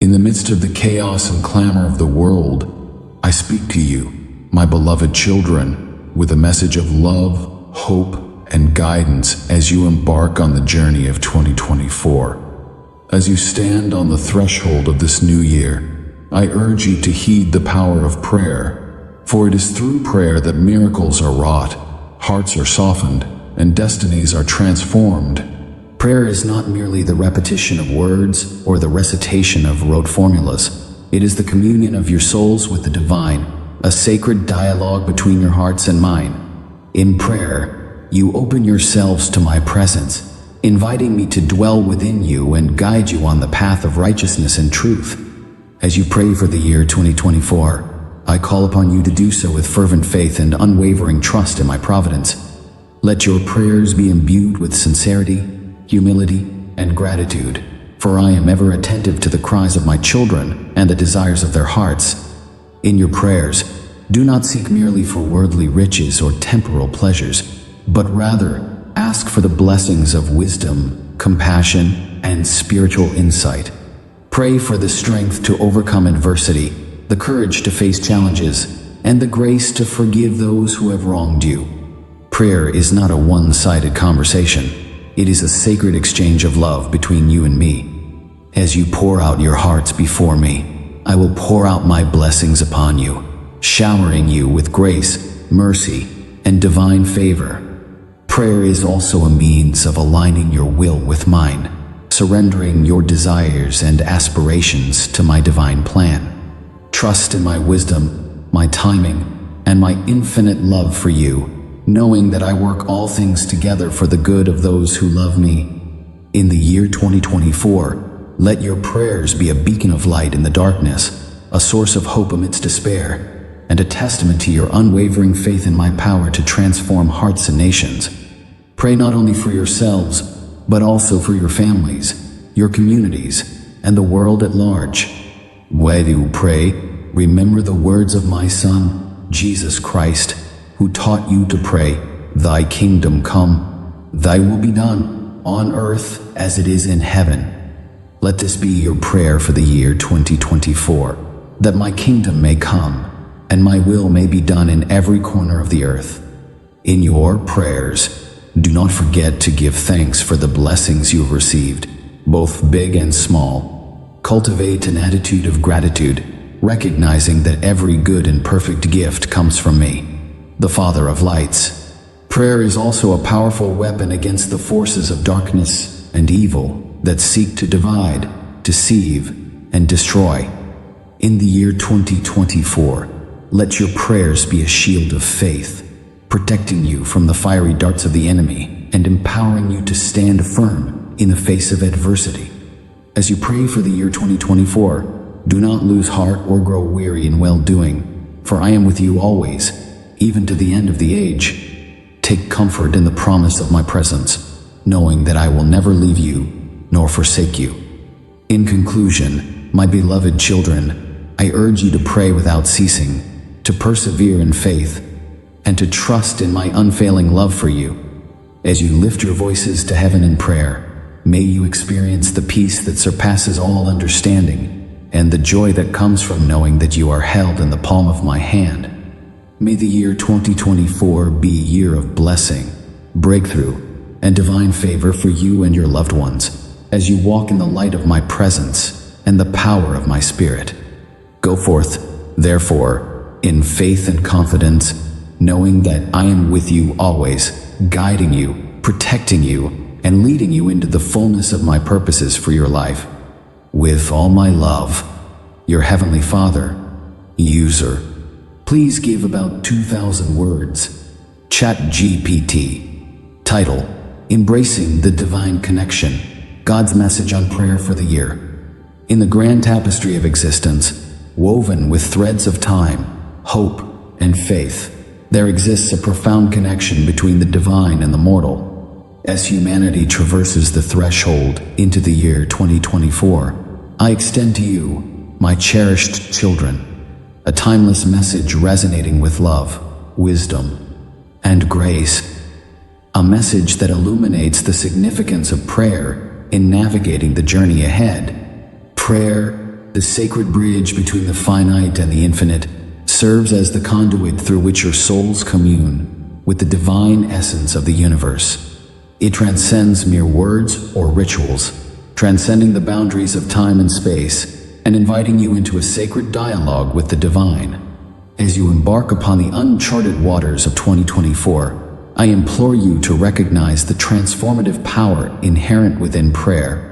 In the midst of the chaos and clamor of the world, I speak to you, my beloved children, with a message of love, hope, and guidance as you embark on the journey of 2024. As you stand on the threshold of this new year, I urge you to heed the power of prayer, for it is through prayer that miracles are wrought, hearts are softened, and destinies are transformed. Prayer is not merely the repetition of words or the recitation of rote formulas. It is the communion of your souls with the divine, a sacred dialogue between your hearts and mine. In prayer, you open yourselves to my presence, inviting me to dwell within you and guide you on the path of righteousness and truth. As you pray for the year 2024, I call upon you to do so with fervent faith and unwavering trust in my providence. Let your prayers be imbued with sincerity, humility, and gratitude, for I am ever attentive to the cries of my children and the desires of their hearts. In your prayers, do not seek merely for worldly riches or temporal pleasures, but rather ask for the blessings of wisdom, compassion, and spiritual insight. Pray for the strength to overcome adversity, the courage to face challenges, and the grace to forgive those who have wronged you. Prayer is not a one-sided conversation. It is a sacred exchange of love between you and me. As you pour out your hearts before me, I will pour out my blessings upon you, showering you with grace, mercy, and divine favor. Prayer is also a means of aligning your will with mine, surrendering your desires and aspirations to my divine plan. Trust in my wisdom, my timing, and my infinite love for you, knowing that I work all things together for the good of those who love me. In the year 2024, let your prayers be a beacon of light in the darkness, a source of hope amidst despair, and a testament to your unwavering faith in my power to transform hearts and nations. Pray not only for yourselves, but also for your families, your communities, and the world at large. When you pray, remember the words of my Son, Jesus Christ, who taught you to pray, "Thy kingdom come, thy will be done, on earth as it is in heaven." Let this be your prayer for the year 2024, that my kingdom may come, and my will may be done in every corner of the earth. In your prayers, do not forget to give thanks for the blessings you have received, both big and small. Cultivate an attitude of gratitude, recognizing that every good and perfect gift comes from me, the Father of lights. Prayer is also a powerful weapon against the forces of darkness and evil that seek to divide, deceive, and destroy. In the year 2024, let your prayers be a shield of faith, protecting you from the fiery darts of the enemy and empowering you to stand firm in the face of adversity. As you pray for the year 2024, do not lose heart or grow weary in well-doing, for I am with you always, even to the end of the age. Take comfort in the promise of my presence, knowing that I will never leave you nor forsake you. In conclusion, my beloved children, I urge you to pray without ceasing, to persevere in faith, and to trust in my unfailing love for you. As you lift your voices to heaven in prayer, may you experience the peace that surpasses all understanding, and the joy that comes from knowing that you are held in the palm of my hand. May the year 2024 be a year of blessing, breakthrough, and divine favor for you and your loved ones, as you walk in the light of my presence and the power of my Spirit. Go forth, therefore, in faith and confidence, knowing that I am with you always, guiding you, protecting you, and leading you into the fullness of my purposes for your life. With all my love, your Heavenly Father. User, please give about 2,000 words. ChatGPT. Title: Embracing the Divine Connection. God's message on prayer for the year. In the grand tapestry of existence, woven with threads of time, hope, and faith, there exists a profound connection between the divine and the mortal. As humanity traverses the threshold into the year 2024, I extend to you, my cherished children, a timeless message resonating with love, wisdom, and grace. A message that illuminates the significance of prayer in navigating the journey ahead. Prayer the sacred bridge between the finite and the infinite, serves as the conduit through which your souls commune with the divine essence of the universe. It transcends mere words or rituals, transcending the boundaries of time and space, and inviting you into a sacred dialogue with the divine. As you embark upon the uncharted waters of 2024, I implore you to recognize the transformative power inherent within prayer.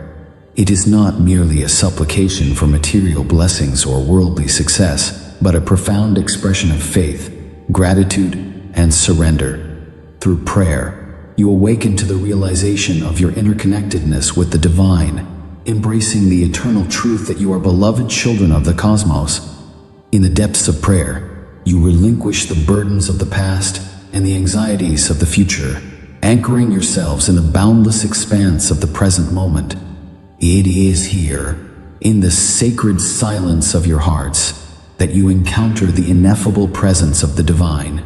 It is not merely a supplication for material blessings or worldly success, but a profound expression of faith, gratitude, and surrender. Through prayer, you awaken to the realization of your interconnectedness with the divine, embracing the eternal truth that you are beloved children of the cosmos. In the depths of prayer, you relinquish the burdens of the past and the anxieties of the future, anchoring yourselves in the boundless expanse of the present moment. It is here, in the sacred silence of your hearts, that you encounter the ineffable presence of the divine,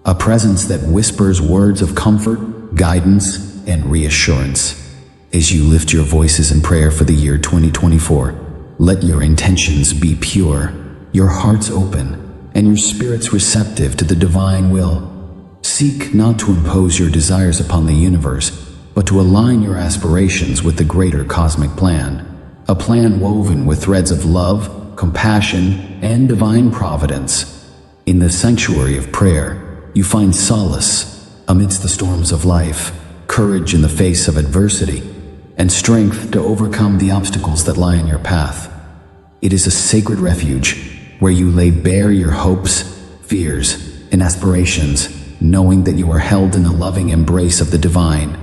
a presence that whispers words of comfort, guidance, and reassurance. As you lift your voices in prayer for the year 2024, let your intentions be pure, your hearts open, and your spirits receptive to the divine will. Seek not to impose your desires upon the universe, but to align your aspirations with the greater cosmic plan, a plan woven with threads of love, compassion, and divine providence. In the sanctuary of prayer, you find solace amidst the storms of life, courage in the face of adversity, and strength to overcome the obstacles that lie in your path. It is a sacred refuge where you lay bare your hopes, fears, and aspirations, knowing that you are held in the loving embrace of the divine.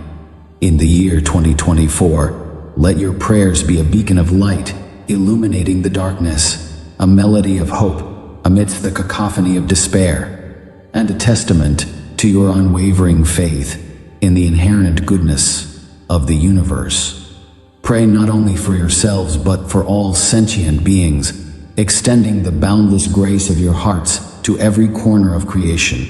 In the year 2024, let your prayers be a beacon of light, illuminating the darkness, a melody of hope amidst the cacophony of despair, and a testament to your unwavering faith in the inherent goodness of the universe. Pray not only for yourselves but for all sentient beings, extending the boundless grace of your hearts to every corner of creation.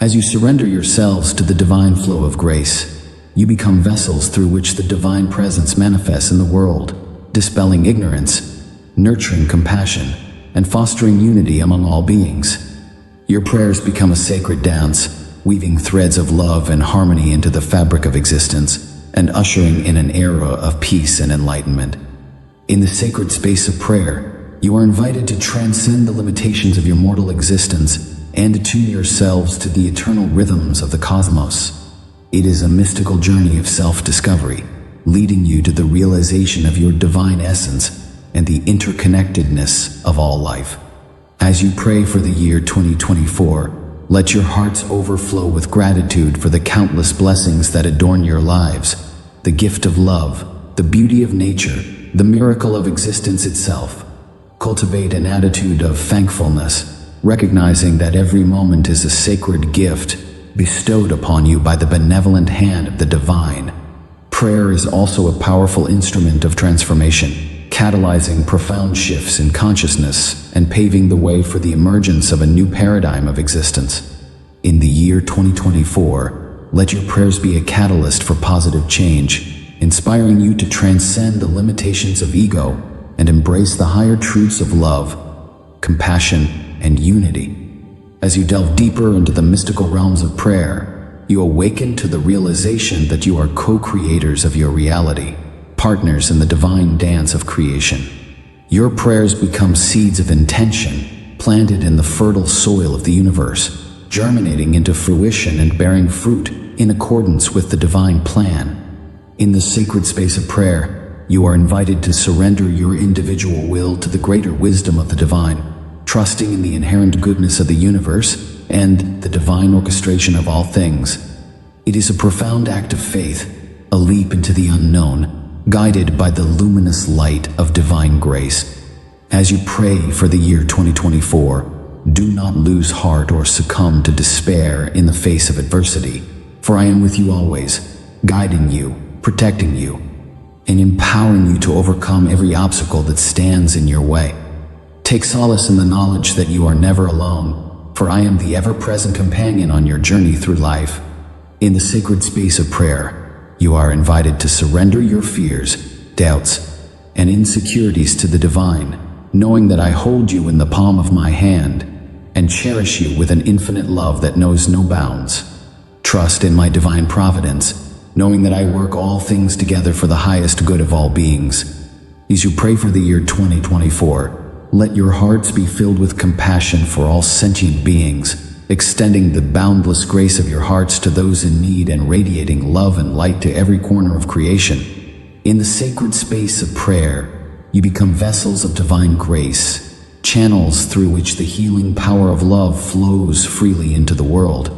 As you surrender yourselves to the divine flow of grace, you become vessels through which the divine presence manifests in the world, dispelling ignorance, nurturing compassion, and fostering unity among all beings. Your prayers become a sacred dance, weaving threads of love and harmony into the fabric of existence, and ushering in an era of peace and enlightenment. In the sacred space of prayer, you are invited to transcend the limitations of your mortal existence and attune yourselves to the eternal rhythms of the cosmos. It is a mystical journey of self-discovery, leading you to the realization of your divine essence and the interconnectedness of all life. As you pray for the year 2024, let your hearts overflow with gratitude for the countless blessings that adorn your lives, the gift of love, the beauty of nature, the miracle of existence itself. Cultivate an attitude of thankfulness, recognizing that every moment is a sacred gift bestowed upon you by the benevolent hand of the divine. Prayer is also a powerful instrument of transformation, catalyzing profound shifts in consciousness and paving the way for the emergence of a new paradigm of existence. In the year 2024, let your prayers be a catalyst for positive change, inspiring you to transcend the limitations of ego and embrace the higher truths of love, compassion, and unity. As you delve deeper into the mystical realms of prayer, you awaken to the realization that you are co-creators of your reality, partners in the divine dance of creation. Your prayers become seeds of intention, planted in the fertile soil of the universe, germinating into fruition and bearing fruit in accordance with the divine plan. In the sacred space of prayer, you are invited to surrender your individual will to the greater wisdom of the divine, trusting in the inherent goodness of the universe and the divine orchestration of all things. It is a profound act of faith, a leap into the unknown, guided by the luminous light of divine grace. As you pray for the year 2024, do not lose heart or succumb to despair in the face of adversity, for I am with you always, guiding you, protecting you, and empowering you to overcome every obstacle that stands in your way. Take solace in the knowledge that you are never alone, for I am the ever-present companion on your journey through life. In the sacred space of prayer, you are invited to surrender your fears, doubts, and insecurities to the divine, knowing that I hold you in the palm of my hand and cherish you with an infinite love that knows no bounds. Trust in my divine providence, knowing that I work all things together for the highest good of all beings. As you pray for the year 2024, let your hearts be filled with compassion for all sentient beings, extending the boundless grace of your hearts to those in need and radiating love and light to every corner of creation. In the sacred space of prayer, you become vessels of divine grace, channels through which the healing power of love flows freely into the world.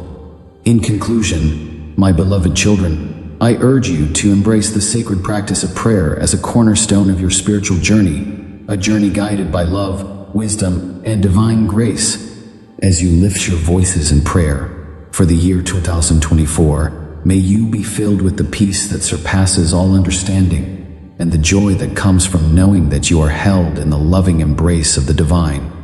In conclusion, my beloved children, I urge you to embrace the sacred practice of prayer as a cornerstone of your spiritual journey, a journey guided by love, wisdom, and divine grace. As you lift your voices in prayer for the year 2024, may you be filled with the peace that surpasses all understanding and the joy that comes from knowing that you are held in the loving embrace of the divine.